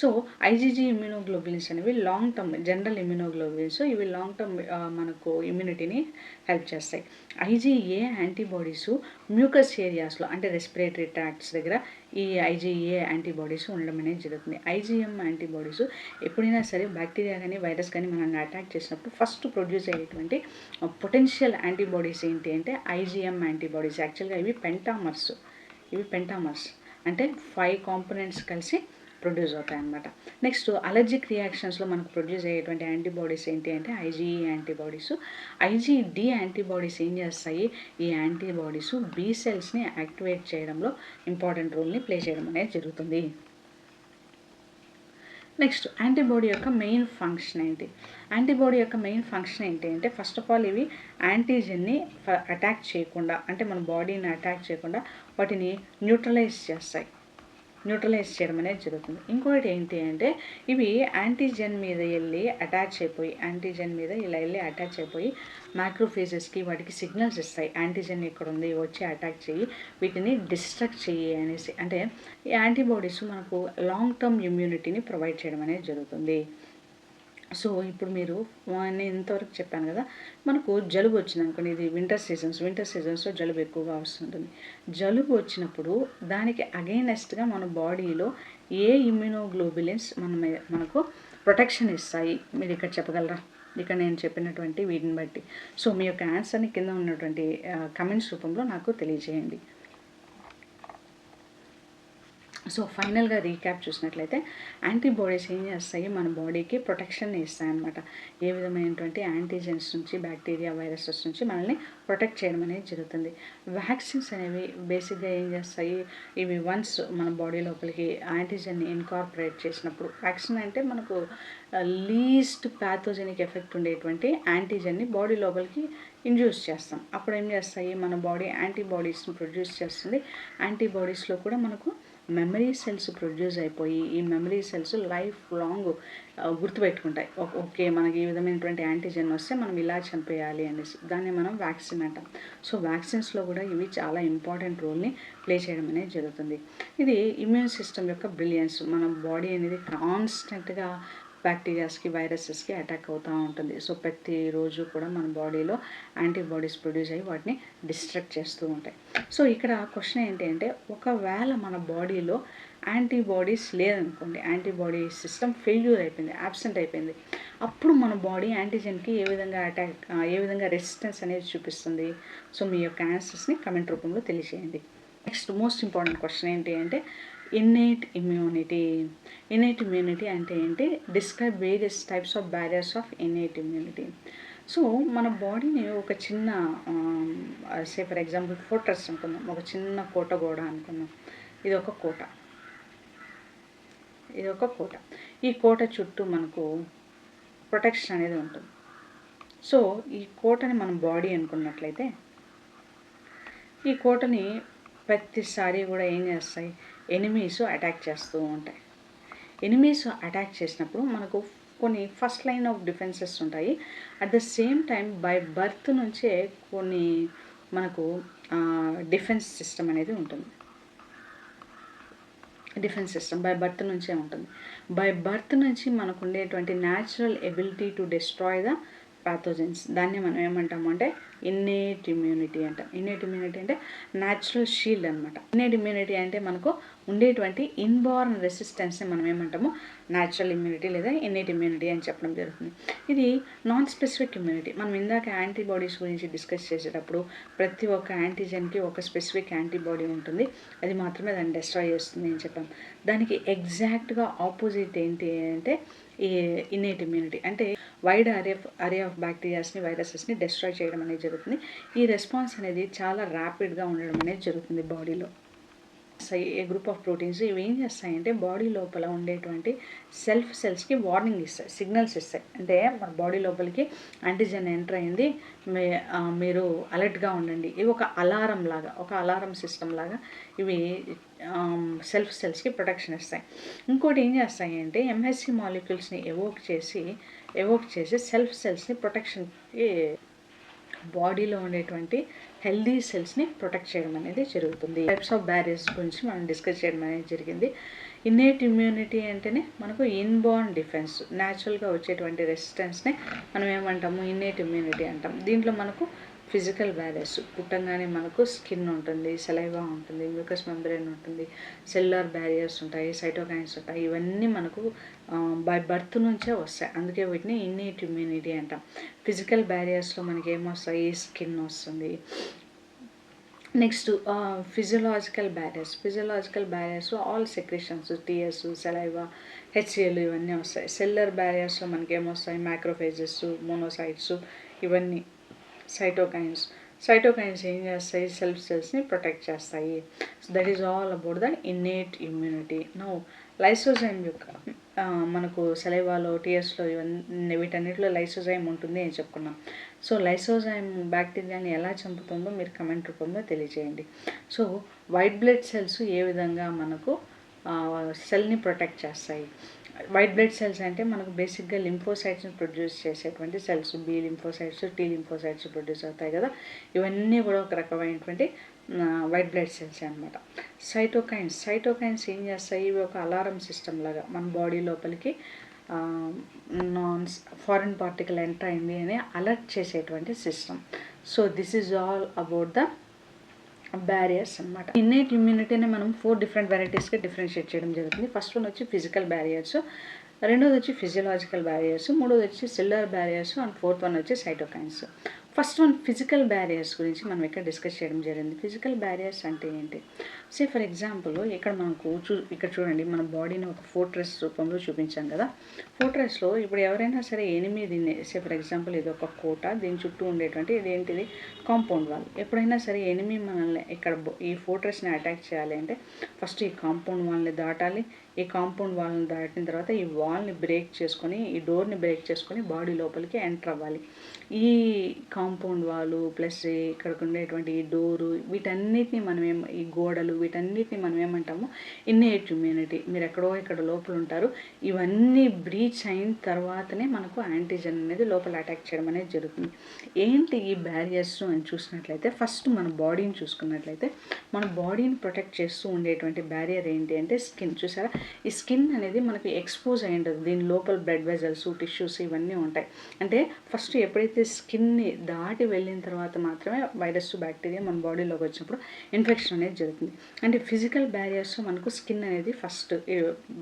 సో ఐజీజీ ఇమ్యునోగ్లోబులిన్స్ అనేవి లాంగ్ టర్మ్ జనరల్ ఇమ్యునోగ్లోబులిన్స్, ఇవి లాంగ్ టర్మ్ మనకు ఇమ్యూనిటీని హెల్ప్ చేస్తాయి. ఐజీఏ యాంటీబాడీస్ మ్యూకస్ ఏరియాస్లో అంటే రెస్పిరేటరీ ట్రాక్ట్స్ దగ్గర ఈ ఐజీఏ యాంటీబాడీస్ ఉండడం అనేది జరుగుతుంది. ఐజీఎం యాంటీబాడీస్ ఎప్పుడైనా సరే బ్యాక్టీరియా కానీ వైరస్ కానీ మనల్ని అటాక్ చేసినప్పుడు ఫస్ట్ ప్రొడ్యూస్ అయ్యేటువంటి పొటెన్షియల్ యాంటీబాడీస్ ఏంటి అంటే ఐజీఎం యాంటీబాడీస్. యాక్చువల్గా ఇవి పెంటామర్స్ అంటే 5 కాంపోనెంట్స్ కలిసి ప్రొడ్యూస్ అవుతాయి అన్నమాట. నెక్స్ట్ అలర్జిక్ రియాక్షన్స్లో మనకు ప్రొడ్యూస్ అయ్యేటువంటి యాంటీబాడీస్ ఏంటి అంటే ఐజీఈ యాంటీబాడీస్. ఐజీడీ యాంటీబాడీస్ ఏం చేస్తాయి, ఈ యాంటీబాడీస్ బీ సెల్స్ని యాక్టివేట్ చేయడంలో ఇంపార్టెంట్ రోల్ని ప్లే చేయడం అనేది జరుగుతుంది. నెక్స్ట్ యాంటీబాడీ యొక్క మెయిన్ ఫంక్షన్ ఏంటి? యాంటీబాడీ యొక్క మెయిన్ ఫంక్షన్ ఏంటి అంటే ఫస్ట్ ఆఫ్ ఆల్ ఇవి యాంటీజెన్ని అటాక్ చేయకుండా అంటే మన బాడీని అటాక్ చేయకుండా వాటిని న్యూట్రలైజ్ చేయడం అనేది జరుగుతుంది. ఇంకోటి ఏంటి అంటే ఇవి యాంటీజెన్ మీద వెళ్ళి అటాచ్ అయిపోయి మైక్రోఫేజెస్కి వాటికి సిగ్నల్స్ ఇస్తాయి, యాంటీజెన్ ఇక్కడ ఉంది వచ్చి అటాక్ చేయి, వీటిని డిస్ట్రక్ట్ చేయి అనేసి. అంటే ఈ యాంటీబాడీస్ మనకు లాంగ్ టర్మ్ ఇమ్యూనిటీని ప్రొవైడ్ చేయడం అనేది జరుగుతుంది. సో ఇప్పుడు నేను ఇంతవరకు చెప్పాను కదా, మనకు జలుబు వచ్చింది అనుకోండి, ఇది వింటర్ సీజన్స్లో జలుబు ఎక్కువగా వస్తుంటుంది. జలుబు వచ్చినప్పుడు దానికి అగైనెస్ట్గా మన బాడీలో ఏ ఇమ్యునోగ్లోబులిన్స్ మనకు ప్రొటెక్షన్ ఇస్తాయి మీరు ఇక్కడ చెప్పగలరా? ఇక్కడ నేను చెప్పినటువంటి వీటిని బట్టి. సో మీ యొక్క ఆన్సర్ని కింద ఉన్నటువంటి కమెంట్స్ రూపంలో నాకు తెలియజేయండి. సో ఫైనల్గా రీక్యాప్ చూసినట్లయితే యాంటీబాడీస్ ఏం చేస్తాయి, మన బాడీకి ప్రొటెక్షన్ ఇస్తాయి అన్నమాట. ఏ విధమైనటువంటి యాంటీజెన్స్ నుంచి బ్యాక్టీరియా వైరసెస్ నుంచి మనల్ని ప్రొటెక్ట్ చేయడం అనేది జరుగుతుంది. వ్యాక్సిన్స్ అనేవి బేసిక్గా ఏం చేస్తాయి, ఇవి వన్స్ మన బాడీ లోపలికి యాంటీజెన్ని ఇన్కార్పొరేట్ చేసినప్పుడు, వ్యాక్సిన్ అంటే మనకు లీస్ట్ ప్యాథోజెనిక్ ఎఫెక్ట్ ఉండేటువంటి యాంటీజెన్ని బాడీ లోపలికి ఇండ్యూస్ చేస్తాం. అప్పుడు ఏం చేస్తాయి, మన బాడీ యాంటీబాడీస్ని ప్రొడ్యూస్ చేస్తుంది. యాంటీబాడీస్లో కూడా మనకు మెమరీ సెల్స్ ప్రొడ్యూస్ అయిపోయి ఈ మెమరీ సెల్స్ లైఫ్ లాంగ్ గుర్తుపెట్టుకుంటాయి. ఓకే మనకి ఈ విధమైనటువంటి యాంటీజెన్ వస్తే మనం ఇలా చంపేయాలి అనేసి, దాన్ని మనం వ్యాక్సిన్ అంటాం. సో వ్యాక్సిన్స్లో కూడా ఇవి చాలా ఇంపార్టెంట్ రోల్ని ప్లే చేయడం అనేది జరుగుతుంది. ఇది ఇమ్యూన్ సిస్టమ్ యొక్క బ్రిలియన్స్. మన బాడీ అనేది కాన్స్టెంట్గా బ్యాక్టీరియాస్కి వైరసెస్కి అటాక్ అవుతూ ఉంటుంది. సో ప్రతిరోజు కూడా మన బాడీలో యాంటీబాడీస్ ప్రొడ్యూస్ అయ్యి వాటిని డిస్ట్రక్ట్ చేస్తూ ఉంటాయి. సో ఇక్కడ క్వశ్చన్ ఏంటి అంటే ఒకవేళ మన బాడీలో యాంటీబాడీస్ లేదనుకోండి, యాంటీబాడీ సిస్టమ్ ఫెయిల్యూర్ అయిపోయింది, యాబ్సెంట్ అయిపోయింది, అప్పుడు మన బాడీ యాంటీజెన్కి ఏ విధంగా రెసిస్టెన్స్ అనేది చూపిస్తుంది? సో మీ యొక్క ఆన్సర్స్ని కమెంట్ రూపంలో తెలియజేయండి. నెక్స్ట్ మోస్ట్ ఇంపార్టెంట్ క్వశ్చన్ ఏంటి అంటే ఇన్నేట్ ఇమ్యూనిటీ అంటే ఏంటి? Describe various types of barriers of innate immunity. So మన బాడీని ఒక చిన్న సే ఫర్ ఎగ్జాంపుల్ ఫోర్ట్రెస్ అనుకుందాం, ఒక చిన్న కోట గోడ అనుకుందాం. ఇది ఒక కోట. ఈ కోట చుట్టూ మనకు ప్రొటెక్షన్ అనేది ఉంటుంది. సో ఈ కోటని మనం బాడీ అనుకున్నట్లయితే ఈ కోటని ప్రతిసారి కూడా ఏం చేస్తాయి, ఎనిమీస్ అటాక్ చేస్తూ ఉంటాయి. ఎనిమీస్ అటాక్ చేసినప్పుడు మనకు కొన్ని ఫస్ట్ లైన్ ఆఫ్ డిఫెన్సెస్ ఉంటాయి. At the same time by birth నుంచే కొన్ని మనకు డిఫెన్స్ సిస్టమ్ అనేది ఉంటుంది. డిఫెన్స్ సిస్టమ్ బై బర్త్ నుంచే ఉంటుంది. బై బర్త్ నుంచి మనకు ఉండేటువంటి natural ability to destroy the pathogens, దాన్ని మనం ఏమంటాము అంటే ఇన్నేట్ ఇమ్యూనిటీ అంటాం. ఇన్నేట్ ఇమ్యూనిటీ అంటే న్యాచురల్ షీల్డ్ అనమాట. ఇన్నేట్ ఇమ్యూనిటీ అంటే మనకు ఉండేటువంటి ఇన్బార్న్ రెసిస్టెన్స్ని మనం ఏమంటాము న్యాచురల్ ఇమ్యూనిటీ లేదా ఇన్నేట్ ఇమ్యూనిటీ అని చెప్పడం జరుగుతుంది. ఇది నాన్ స్పెసిఫిక్ ఇమ్యూనిటీ. మనం ఇందాక యాంటీబాడీస్ గురించి డిస్కస్ చేసేటప్పుడు ప్రతి ఒక్క యాంటీజెన్కి ఒక స్పెసిఫిక్ యాంటీబాడీ ఉంటుంది, అది మాత్రమే దాన్ని డిస్ట్రాయ్ చేస్తుంది అని చెప్పాం. దానికి ఎగ్జాక్ట్గా ఆపోజిట్ ఏంటి అంటే ఈ ఇన్నేట్ ఇమ్యూనిటీ, అంటే వైడ్ అరే ఆఫ్ బ్యాక్టీరియాస్ని వైరసెస్ని డిస్ట్రాయ్ చేయడం అనేది జరుగుతుంది. ఈ రెస్పాన్స్ అనేది చాలా ర్యాపిడ్గా ఉండడం అనేది జరుగుతుంది బాడీలో. ఏ గ్రూప్ ఆఫ్ ప్రోటీన్స్ ఇవి ఏం చేస్తాయంటే బాడీ లోపల ఉండేటువంటి సెల్స్కి వార్నింగ్ ఇస్తాయి, సిగ్నల్స్ ఇస్తాయి. అంటే మన బాడీ లోపలికి యాంటీజెన్ ఎంటర్ అయింది, మీరు అలర్ట్గా ఉండండి. ఇవి ఒక అలారం లాగా, ఒక అలారం సిస్టమ్ లాగా ఇవి సెల్స్కి ప్రొటెక్షన్ ఇస్తాయి. ఇంకోటి ఏం చేస్తాయి అంటే ఎంఎస్సి మాలిక్యూల్స్ని ఎవోక్ చేసి సెల్స్ని ప్రొటెక్షన్కి బాడీలో ఉండేటువంటి హెల్దీ సెల్స్ని ప్రొటెక్ట్ చేయడం అనేది జరుగుతుంది. టైప్స్ ఆఫ్ బ్యారియర్స్ గురించి మనం డిస్కస్ చేయడం అనేది జరిగింది. ఇన్నేట్ ఇమ్యూనిటీ అంటేనే మనకు ఇన్బార్న్ డిఫెన్స్, న్యాచురల్గా వచ్చేటువంటి రెసిస్టెన్స్ని మనం ఏమంటాము ఇన్నేట్ ఇమ్యూనిటీ అంటాం. దీంట్లో మనకు ఫిజికల్ బ్యారియర్స్, పుట్టంగానే మనకు స్కిన్ ఉంటుంది, సలైవా ఉంటుంది, మ్యూకస్ మెంబ్రేన్ ఉంటుంది, సెల్యులర్ బ్యారియర్స్ ఉంటాయి, సైటోకైన్స్ ఉంటాయి. ఇవన్నీ మనకు బై బర్త్ నుంచే వస్తాయి, అందుకే వీటిని ఇన్నేట్ ఇమ్యూనిటీ అంటాం. ఫిజికల్ బ్యారియర్స్లో మనకి ఏమొస్తాయి, స్కిన్ వస్తుంది. Next physiological barriers all secretions, TS, saliva, HCl ఇవన్నీ వస్తాయి. సెల్యులర్ బ్యారియర్స్లో మనకి ఏమొస్తాయి, మ్యాక్రోఫేజెస్, మోనోసైట్స్, ఇవన్నీ. సైటోకైన్స్ ఏం చేస్తాయి, సెల్స్ని ప్రొటెక్ట్ చేస్తాయి. So that is all about the innate immunity. Now lysozyme యొక్క మనకు సలైవాలో, టీఎస్లో ఇవన్నీ వీటన్నిటిలో లైసోజైమ్ ఉంటుంది అని చెప్పుకున్నాం. సో లైసోజైమ్ బ్యాక్టీరియాని ఎలా చంపుతుందో మీరు కమెంట్ రూపంలో తెలియజేయండి. సో వైట్ బ్లడ్ సెల్స్ ఏ విధంగా మనకు సెల్ని ప్రొటెక్ట్ చేస్తాయి. వైట్ బ్లడ్ సెల్స్ అంటే మనకు బేసిక్గా లింఫోసైట్స్ని ప్రొడ్యూస్ చేసేటువంటి cells, B lymphocytes, T lymphocytes produce అవుతాయి కదా, ఇవన్నీ కూడా ఒక రకమైనటువంటి వైట్ బ్లడ్ సెల్స్ అనమాట. సైటోకైన్స్ ఏం చేస్తాయి, ఇవి ఒక అలారం సిస్టమ్ లాగా మన బాడీ లోపలికి ఫారిన్ పార్టికల్ ఎంటర్ అయింది అని అలర్ట్ చేసేటువంటి system. So this is all about the barriers అనమాట. ఇన్నేట్ ఇమ్యూనిటీని మనం 4 డిఫరెంట్ వెరైటీస్గా డిఫరెన్షియేట్ చేయడం జరుగుతుంది. ఫస్ట్ వన్ వచ్చి ఫిజికల్ బ్యారియర్స్, రెండోది వచ్చి ఫిజియలాజికల్ బ్యారియర్స్, మూడోది వచ్చి cellular barriers, and fourth one వచ్చి cytokines. First one physical barriers గురించి మనం ఇక్కడ డిస్కస్ చేయడం జరిగింది. ఫిజికల్ బ్యారియర్స్ అంటే ఏంటి, సే ఫర్ ఎగ్జాంపుల్ ఇక్కడ మనకు ఇక్కడ చూడండి, మన బాడీని ఒక ఫోర్ట్రెస్ రూపంలో చూపించాం కదా. ఫోర్ట్రెస్లో ఇప్పుడు ఎవరైనా సరే ఎనిమిదిని, సే ఫర్ ఎగ్జాంపుల్ ఇది ఒక కోట, దీని చుట్టూ ఉండేటువంటి ఇది ఏంటిది కాంపౌండ్ వాల్. ఎప్పుడైనా సరే ఎనిమి మనల్ని ఇక్కడ ఈ ఫోర్ట్రెస్ని అటాక్ చేయాలి అంటే ఫస్ట్ ఈ కాంపౌండ్ వాల్ని దాటాలి. ఈ కాంపౌండ్ వాల్ని దాటిన తర్వాత ఈ వాల్ని బ్రేక్ చేసుకొని, ఈ డోర్ని బ్రేక్ చేసుకొని బాడీ లోపలికి ఎంటర్ అవ్వాలి. ఈ కాంపౌండ్ వాలు ప్లస్ ఇక్కడికి ఉండేటువంటి ఈ డోరు, వీటన్నిటిని మనం ఈ గోడలు, వీటన్నిటిని మనం ఏమంటాము ఇన్నేట్ ఇమ్యూనిటీ. మీరు ఎక్కడో ఇక్కడ లోపల ఉంటారు, ఇవన్నీ బ్రీచ్ అయిన తర్వాతనే మనకు యాంటీజెన్ అనేది లోపల అటాక్ చేయడం అనేది జరుగుతుంది. ఏంటి ఈ బ్యారియర్స్ అని చూసినట్లయితే, ఫస్ట్ మన బాడీని చూసుకున్నట్లయితే మన బాడీని ప్రొటెక్ట్ చేస్తూ ఉండేటువంటి బ్యారియర్ ఏంటి అంటే స్కిన్. చూసారా, ఈ స్కిన్ అనేది మనకి ఎక్స్పోజ్ అయి ఉంటుంది, దీని లోపల బ్లడ్ వెజల్స్, టిష్యూస్ ఇవన్నీ ఉంటాయి. అంటే ఫస్ట్ ఎప్పుడైతే స్కిన్ని దాటి వెళ్ళిన తర్వాత మాత్రమే వైరస్ బ్యాక్టీరియా మన బాడీలోకి వచ్చినప్పుడు ఇన్ఫెక్షన్ అనేది జరుగుతుంది. అంటే ఫిజికల్ బ్యారియర్స్ మనకు స్కిన్ అనేది ఫస్ట్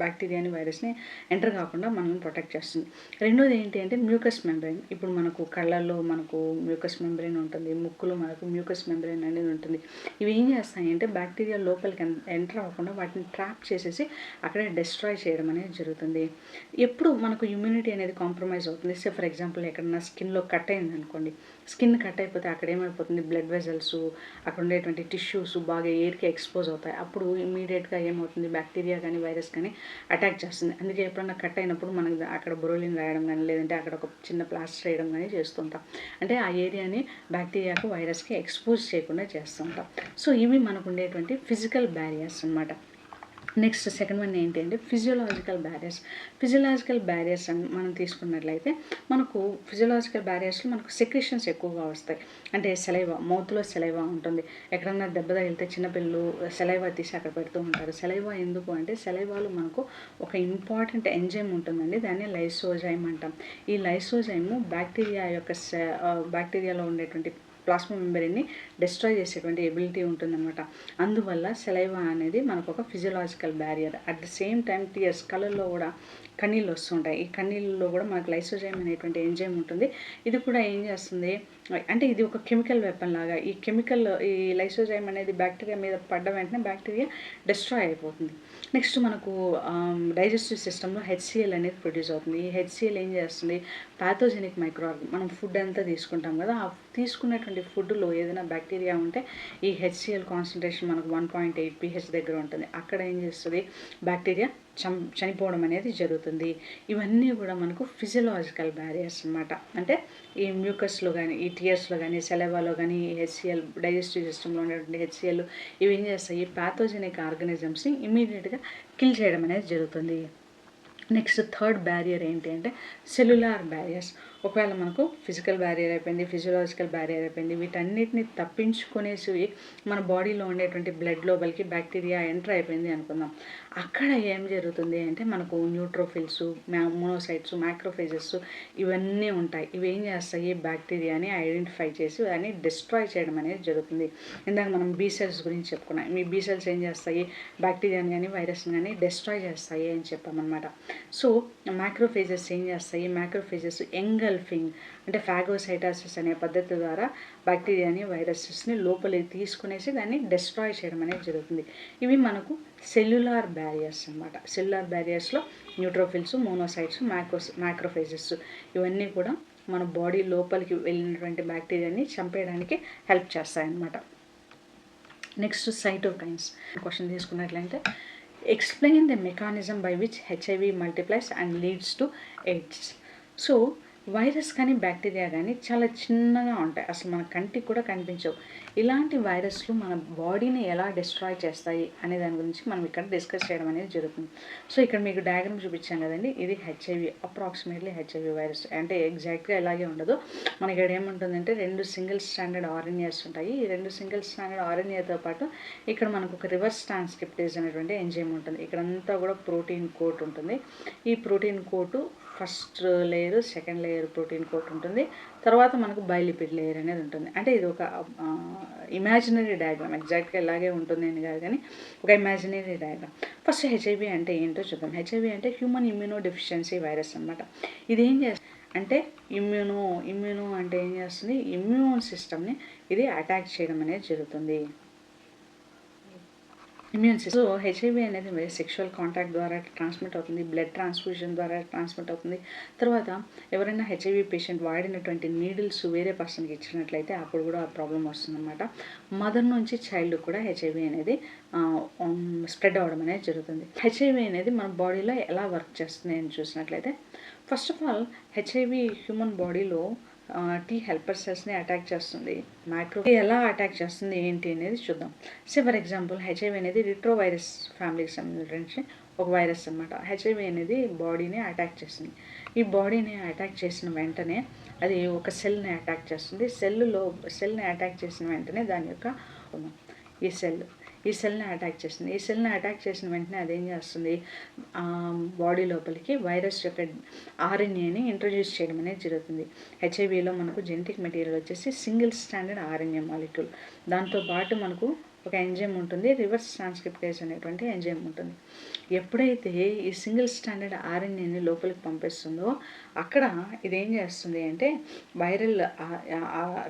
బ్యాక్టీరియాని, వైరస్ని ఎంటర్ కాకుండా మనం ప్రొటెక్ట్ చేస్తుంది. రెండోది ఏంటి అంటే మ్యూకస్ మెంబ్రెయిన్. ఇప్పుడు మనకు కళ్ళల్లో మనకు మ్యూకస్ మెంబ్రెయిన్ ఉంటుంది, ముక్కులో మనకు మ్యూకస్ మెంబ్రెయిన్ అనేది ఉంటుంది. ఇవి ఏం చేస్తాయి అంటే బ్యాక్టీరియా లోపలికి ఎంటర్ అవ్వకుండా వాటిని ట్రాప్ చేసేసి అక్కడే డిస్ట్రాయ్ చేయడం అనేది జరుగుతుంది. ఎప్పుడు మనకు ఇమ్యూనిటీ అనేది కాంప్రమైజ్ అవుతుంది, సే ఫర్ ఎగ్జాంపుల్ ఎక్కడన్నా స్కిన్లో కట్ అయింది అనుకోండి, స్కిన్ కట్ అయిపోతే అక్కడ ఏమైపోతుంది, బ్లడ్ వెజల్స్, అక్కడ ఉండేటువంటి టిష్యూస్ బాగా ఎయిర్కి ఎక్స్పోజ్ అవుతాయి. అప్పుడు ఇమీడియట్గా ఏమవుతుంది, బ్యాక్టీరియా కానీ వైరస్ కానీ అటాక్ చేస్తుంది. అందుకే ఎప్పుడన్నా కట్ అయినప్పుడు మనకి అక్కడ బొరోలిన్ రాయడం కానీ, లేదంటే అక్కడ ఒక చిన్న ప్లాస్టర్ వేయడం కానీ చేస్తుంటాం. అంటే ఆ ఏరియాని బ్యాక్టీరియాకు, వైరస్కి ఎక్స్పోజ్ చేయకుండా చేస్తుంటాం. సో ఇవి మనకు ఉండేటువంటి ఫిజికల్ బ్యారియర్స్ అనమాట. నెక్స్ట్ సెకండ్ వన్ ఏంటి అంటే ఫిజియోలాజికల్ బ్యారియర్స్ అని మనం తీసుకున్నట్లయితే మనకు ఫిజియోలాజికల్ బ్యారియర్స్లో మనకు సెక్రేషన్స్ ఎక్కువగా వస్తాయి. అంటే సెలైవా, మౌత్లో సెలైవా ఉంటుంది. ఎక్కడన్నా దెబ్బ తగిలితే చిన్నపిల్లలు సెలైవా తీసి అక్కడ పెడుతూ ఉంటారు. సెలైవా ఎందుకు అంటే సెలైవాలో మనకు ఒక ఇంపార్టెంట్ ఎంజైమ్ ఉంటుందండి, దాన్ని లైసోజైమ్ అంటాం. ఈ లైసోజైమ్ బ్యాక్టీరియాలో ఉండేటువంటి ప్లాస్మా మెంబ్రెయిన్ని డిస్ట్రాయ్ చేసేటువంటి ఎబిలిటీ ఉంటుందన్నమాట. అందువల్ల సలైవా అనేది మనకు ఒక physiological barrier. At the same time tears, కళ్ళల్లో కూడా కన్నీళ్ళు వస్తుంటాయి. ఈ కన్నీళ్ళలో కూడా మనకు లైసోజైమ్ అనేటువంటి ఎంజైమ్ ఉంటుంది. ఇది కూడా ఏం చేస్తుంది అంటే ఇది ఒక కెమికల్ వెపన్ లాగా. ఈ లైసోజైమ్ అనేది బ్యాక్టీరియా మీద పడ్డ వెంటనే బ్యాక్టీరియా డిస్ట్రాయ్ అయిపోతుంది. నెక్స్ట్ మనకు డైజెస్టివ్ సిస్టంలో హెచ్సిఎల్ అనేది ప్రొడ్యూస్ అవుతుంది. ఈ హెచ్సిఎల్ ఏం చేస్తుంది, పాథోజెనిక్ మైక్రో ఆర్గానిజం. మనం ఫుడ్ అంతా తీసుకుంటాం కదా, ఆ తీసుకున్నటువంటి ఫుడ్లో ఏదైనా బ్యాక్టీరియా ఉంటే ఈ హెచ్సిఎల్ కాన్సన్ట్రేషన్ మనకు 1.8 pH దగ్గర ఉంటుంది. అక్కడ ఏం చేస్తుంది, బ్యాక్టీరియా చనిపోవడం అనేది జరుగుతుంది. ఇవన్నీ కూడా మనకు ఫిజియలాజికల్ బ్యారియర్స్ అన్నమాట. అంటే ఈ మ్యూకస్లో కానీ, ఈ టీయర్స్లో కానీ, సెలవాలో కానీ, ఈ హెచ్సిఎల్ డైజెస్టివ్ సిస్టంలో ఉండేటువంటి హెచ్సిఎల్ ఇవి ఏం చేస్తాయి, పాథోజెనిక్ ఆర్గానిజమ్స్ని ఇమీడియట్గా కిల్ చేయడం అనేది జరుగుతుంది. నెక్స్ట్ థర్డ్ బ్యారియర్ ఏంటి అంటే సెల్యులార్ బ్యారియర్స్. ఒకవేళ మనకు ఫిజికల్ బ్యారియర్ అయిపోయింది, ఫిజియలాజికల్ బ్యారియర్ అయిపోయింది, వీటన్నిటిని తప్పించుకునేసి మన బాడీలో ఉండేటువంటి బ్లడ్ లోపలికి బ్యాక్టీరియా ఎంటర్ అయిపోయింది అనుకుందాం. అక్కడ ఏం జరుగుతుంది అంటే మనకు న్యూట్రోఫిల్స్, మోనోసైట్స్, మ్యాక్రోఫేజెస్ ఇవన్నీ ఉంటాయి. ఇవి ఏం చేస్తాయి, బ్యాక్టీరియాని ఐడెంటిఫై చేసి దాన్ని డిస్ట్రాయ్ చేయడం అనేది జరుగుతుంది. ఇందాక మనం బీ సెల్స్ గురించి చెప్పుకున్నాం. ఈ బీ సెల్స్ ఏం చేస్తాయి, బ్యాక్టీరియాని కానీ వైరస్ని కానీ డిస్ట్రాయ్ చేస్తాయి అని చెప్పామన్నమాట. సో మ్యాక్రోఫేజెస్ ఏం చేస్తాయి, మ్యాక్రోఫేజెస్ ఎంగల్ఫింగ్ అంటే ఫాగోసైటోసిస్ అనే పద్ధతి ద్వారా బ్యాక్టీరియాని వైరసెస్ని లోపలికి తీసుకునేసి దాన్ని డిస్ట్రాయ్ చేయడం అనేది జరుగుతుంది. ఇవి మనకు సెల్యులార్ బ్యారియర్స్ అన్నమాట. సెల్యులార్ బ్యారియర్స్లో న్యూట్రోఫిల్స్, మోనోసైట్స్, మ్యాక్రోఫేజెస్ ఇవన్నీ కూడా మన బాడీ లోపలికి వెళ్ళినటువంటి బ్యాక్టీరియాని చంపేయడానికి హెల్ప్ చేస్తాయన్నమాట. నెక్స్ట్ సైటోకైన్స్ క్వశ్చన్ తీసుకున్నట్లయితే explain the mechanism by which HIV multiplies and leads to AIDS. So virus కానీ బ్యాక్టీరియా కానీ చాలా చిన్నగా ఉంటాయి, అసలు మన కంటికి కూడా కనిపించవు. ఇలాంటి వైరస్లు మన బాడీని ఎలా డిస్ట్రాయ్ చేస్తాయి అనే దాని గురించి మనం ఇక్కడ డిస్కస్ చేయడం అనేది జరుగుతుంది. సో ఇక్కడ మీకు డయాగ్రామ్ చూపించాం కదండి, ఇది హెచ్ఐవి, అప్రాక్సిమేట్లీ హెచ్ఐవి వైరస్. అంటే ఎగ్జాక్ట్గా ఇలాగే ఉండదు. మనకి ఇక్కడ ఏముంటుందంటే 2 సింగిల్ స్టాండర్డ్ ఆర్ఎన్ఏస్ ఉంటాయి. ఈ 2 సింగిల్ స్టాండర్డ్ ఆర్ఎన్ఏతో పాటు ఇక్కడ మనకు ఒక రివర్స్ ట్రాన్స్క్రిప్టేజ్ అనేటువంటి ఎంజైమ్ ఉంటుంది. ఇక్కడంతా కూడా ప్రోటీన్ కోట్ ఉంటుంది. ఈ protein coat first layer, second layer protein coat ఉంటుంది. తర్వాత మనకు బైలిపిడ్ లేయర్ అనేది ఉంటుంది. అంటే ఇది ఒక ఇమాజినరీ డయాగ్రామ్, ఎగ్జాక్ట్గా ఇలాగే ఉంటుంది అని కాదు కానీ ఒక ఇమాజినరీ డయాగ్రామ్. ఫస్ట్ హెచ్ఐవి అంటే ఏంటో చూద్దాం. హెచ్ఐవి అంటే హ్యూమన్ ఇమ్యూనో డెఫిషియన్సీ వైరస్ అనమాట. ఇది ఏం చేస్తుంది అంటే ఇమ్యూనో అంటే ఏం చేస్తుంది, ఇమ్యూన్ సిస్టమ్ని ఇది అటాక్ చేయడం అనేది జరుగుతుంది. Immune system. సో హెచ్ఐవి అనేది సెక్షువల్ కాంటాక్ట్ ద్వారా ట్రాన్స్మిట్ అవుతుంది, బ్లడ్ ట్రాన్స్ఫ్యూజన్ ద్వారా ట్రాన్స్మిట్ అవుతుంది. తర్వాత ఎవరైనా హెచ్ఐవి పేషెంట్ వాడినటువంటి నీడిల్స్ వేరే పర్సన్కి ఇచ్చినట్లయితే అప్పుడు కూడా ఆ ప్రాబ్లం వస్తుందన్నమాట. మదర్ నుంచి చైల్డ్ కూడా హెచ్ఐవి అనేది స్ప్రెడ్ అవ్వడం అనేది జరుగుతుంది. హెచ్ఐవి అనేది మన బాడీలో ఎలా వర్క్ చేస్తుంది అని చూసినట్లయితే, first of all HIV human బాడీలో టీ హెల్పర్ సెల్స్ని అటాక్ చేస్తుంది. మైక్రో ఎలా అటాక్ చేస్తుంది ఏంటి అనేది చూద్దాం. సో ఫర్ ఎగ్జాంపుల్ హెచ్ఐవి అనేది రిట్రో వైరస్ ఫ్యామిలీకి సంబంధించి ఒక వైరస్ అనమాట. హెచ్ఐవి అనేది బాడీని అటాక్ చేస్తుంది. ఈ బాడీని అటాక్ చేసిన వెంటనే అది ఒక సెల్ని అటాక్ చేస్తుంది. సెల్ని అటాక్ చేసిన వెంటనే దాని యొక్క ఈ సెల్ని అటాక్ చేస్తుంది. ఈ సెల్ని అటాక్ చేసిన వెంటనే అదేం చేస్తుంది, బాడీ లోపలికి వైరస్ యొక్క ఆర్ఎన్ఏని ఇంట్రడ్యూస్ చేయడం అనేది జరుగుతుంది. హెచ్ఐవిలో మనకు జెనెటిక్ మెటీరియల్ వచ్చేసి సింగిల్ స్టాండర్డ్ ఆర్ఎన్ఏ మాలిక్యూల్. దాంతోపాటు మనకు ఒక ఎంజైమ్ ఉంటుంది, రివర్స్ ట్రాన్స్క్రిప్టేజ్ అనేటువంటి ఎంజైమ్ ఉంటుంది. ఎప్పుడైతే ఈ సింగిల్ స్టాండర్డ్ ఆర్ఎన్ఏని లోపలికి పంపిస్తుందో అక్కడ ఇదేం చేస్తుంది అంటే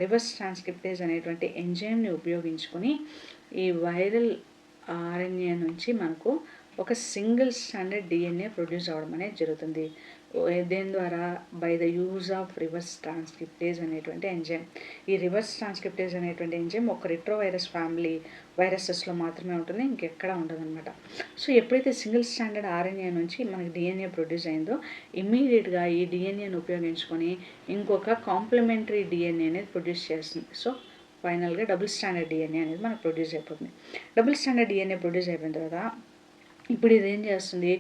రివర్స్ ట్రాన్స్క్రిప్టేజ్ అనేటువంటి ఎంజైమ్ని ఉపయోగించుకొని ఈ వైరల్ ఆర్ఎన్ఏ నుంచి మనకు ఒక సింగిల్ స్టాండర్డ్ డిఎన్ఏ ప్రొడ్యూస్ అవ్వడం అనేది జరుగుతుంది. దేని ద్వారా, by the use of reverse transcriptase అనేటువంటి ఎంజైమ్. ఈ రివర్స్ ట్రాన్స్క్రిప్టేజ్ అనేటువంటి ఎంజైమ్ ఒక రిట్రో వైరస్ ఫ్యామిలీ వైరసెస్లో మాత్రమే ఉంటుంది, ఇంకెక్కడా ఉండదన్నమాట. సో ఎప్పుడైతే సింగిల్ స్టాండర్డ్ ఆర్ఎన్ఏ నుంచి మనకి డిఎన్ఏ ప్రొడ్యూస్ అయిందో ఇమ్మీడియట్గా ఈ డిఎన్ఏని ఉపయోగించుకొని ఇంకొక కాంప్లిమెంటరీ డిఎన్ఏ అనేది ప్రొడ్యూస్ చేస్తుంది. సో ఫైనల్గా డబుల్ స్టాండర్డ్ డిఎన్ఏ అనేది మనకు ప్రొడ్యూస్ అయిపోతుంది. డబుల్ స్టాండర్డ్ డిఎన్ఏ ప్రొడ్యూస్ అయిపోయిన తర్వాత ఇప్పుడు ఇది ఏం చేస్తుంది,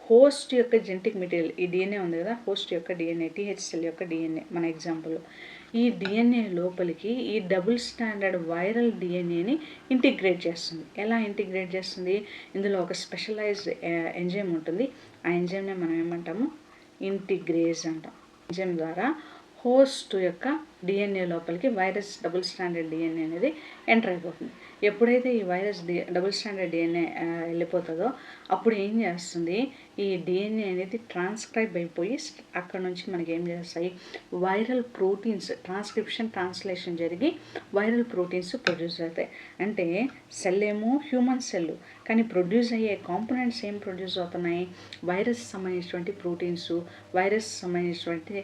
హోస్ట్ యొక్క జెనెటిక్ మెటీరియల్, ఈ డిఎన్ఏ ఉంది కదా, హోస్ట్ యొక్క డిఎన్ఏ, టీహెచ్ సెల్ యొక్క డిఎన్ఏ మన ఎగ్జాంపుల్, ఈ డిఎన్ఏ లోపలికి ఈ డబుల్ స్టాండర్డ్ వైరల్ డిఎన్ఏని ఇంటిగ్రేట్ చేస్తుంది. ఎలా ఇంటిగ్రేట్ చేస్తుంది, ఇందులో ఒక స్పెషలైజ్డ్ ఎంజైమ్ ఉంటుంది. ఆ ఎంజైమ్నే మనం ఏమంటాము, ఇంటిగ్రేజ్ అంటాం. ఎంజైమ్ ద్వారా హోస్ట్ యొక్క డిఎన్ఏ లోపలికి వైరస్ డబుల్ స్టాండర్డ్ డిఎన్ఏ అనేది ఎంటర్ అయిపోతుంది. ఎప్పుడైతే ఈ వైరస్ డబుల్ స్టాండర్డ్ డిఎన్ఏ వెళ్ళిపోతుందో అప్పుడు ఏం చేస్తుంది, ఈ డిఎన్ఏ అనేది ట్రాన్స్క్రైబ్ అయిపోయి అక్కడ నుంచి మనకి ఏం చేస్తాయి, వైరల్ ప్రోటీన్స్ ట్రాన్స్లేషన్ జరిగి వైరల్ ప్రోటీన్స్ ప్రొడ్యూస్ అవుతాయి. అంటే సెల్ ఏమో హ్యూమన్ సెల్, కానీ ప్రొడ్యూస్ అయ్యే కాంపోనెంట్స్ ఏం ప్రొడ్యూస్ అవుతున్నాయి, వైరస్ సంబంధించినటువంటి ప్రోటీన్స్, వైరస్ సంబంధించినటువంటి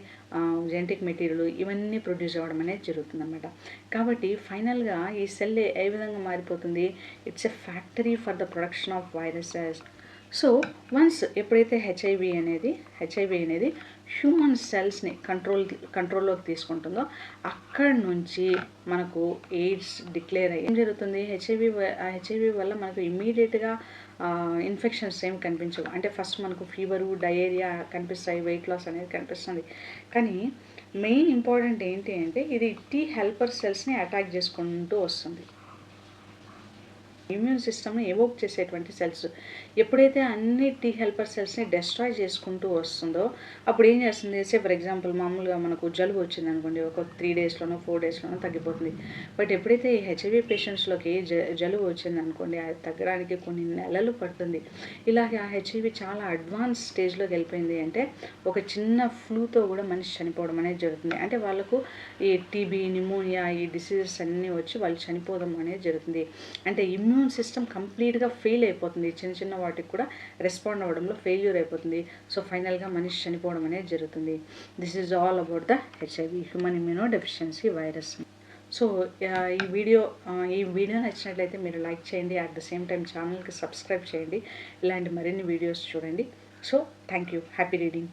జెనెటిక్ మెటీరియల్ ఇవన్నీ ప్రొడ్యూస్ అవ్వడం అనేది జరుగుతుందన్నమాట. కాబట్టి ఫైనల్గా ఈ సెల్ ఏ విధంగా మారిపోతుంది, it's a factory for the production of viruses. So once ఎప్పుడైతే హెచ్ఐవి అనేది హ్యూమన్ సెల్స్ని కంట్రోల్లోకి తీసుకుంటుందో అక్కడి నుంచి మనకు ఎయిడ్స్ డిక్లేర్ అయ్యి ఏం జరుగుతుంది, హెచ్ఐవి వల్ల మనకు ఇమ్మీడియట్గా ఇన్ఫెక్షన్స్ ఏం కనిపించవు. అంటే ఫస్ట్ మనకు ఫీవరు, డయేరియా కనిపిస్తాయి, వెయిట్ లాస్ అనేది కనిపిస్తుంది. కానీ మెయిన్ ఇంపార్టెంట్ ఏంటి అంటే ఇది టీ హెల్పర్ సెల్స్ని అటాక్ చేసుకుంటూ వస్తుంది. ఇమ్యూన్ సిస్టమ్ని ఎవోక్ చేసేటువంటి సెల్స్ ఎప్పుడైతే అన్ని టీ హెల్పర్ సెల్స్ని డెస్ట్రాయ్ చేసుకుంటూ వస్తుందో అప్పుడు ఏం చేస్తుంది, ఫర్ ఎగ్జాంపుల్ మామూలుగా మనకు జలుబు వచ్చింది అనుకోండి, ఒక 3 డేస్లోనో 4 డేస్లోనో తగ్గిపోతుంది. బట్ ఎప్పుడైతే ఈ హెచ్ఐవి పేషెంట్స్లోకి జలుబు వచ్చింది అనుకోండి, అది తగ్గడానికి కొన్ని నెలలు పడుతుంది. ఇలాగే ఆ హెచ్ఐవి చాలా అడ్వాన్స్ స్టేజ్లోకి వెళ్ళిపోయింది అంటే ఒక చిన్న ఫ్లూతో కూడా మనిషి చనిపోవడం అనేది జరుగుతుంది. అంటే వాళ్ళకు ఈ టీబీ, నిమోనియా ఈ డిసీజెస్ అన్నీ వచ్చి వాళ్ళు చనిపోవడం అనేది జరుగుతుంది. అంటే ఇమ్యూన్ సిస్టమ్ కంప్లీట్గా ఫెయిల్ అయిపోతుంది, చిన్న చిన్న వాటికి కూడా రెస్పాండ్ అవ్వడంలో ఫెయిల్యూర్ అయిపోతుంది. సో ఫైనల్గా మనిషి చనిపోవడం అనేది జరుగుతుంది. This is all about the HIV, human immuno deficiency virus. So ఈ వీడియో నచ్చినట్లయితే మీరు లైక్ చేయండి, అట్ ద సేమ్ టైం ఛానల్కి సబ్స్క్రైబ్ చేయండి, ఇలాంటి మరిన్ని వీడియోస్ చూడండి. So thank you, happy reading.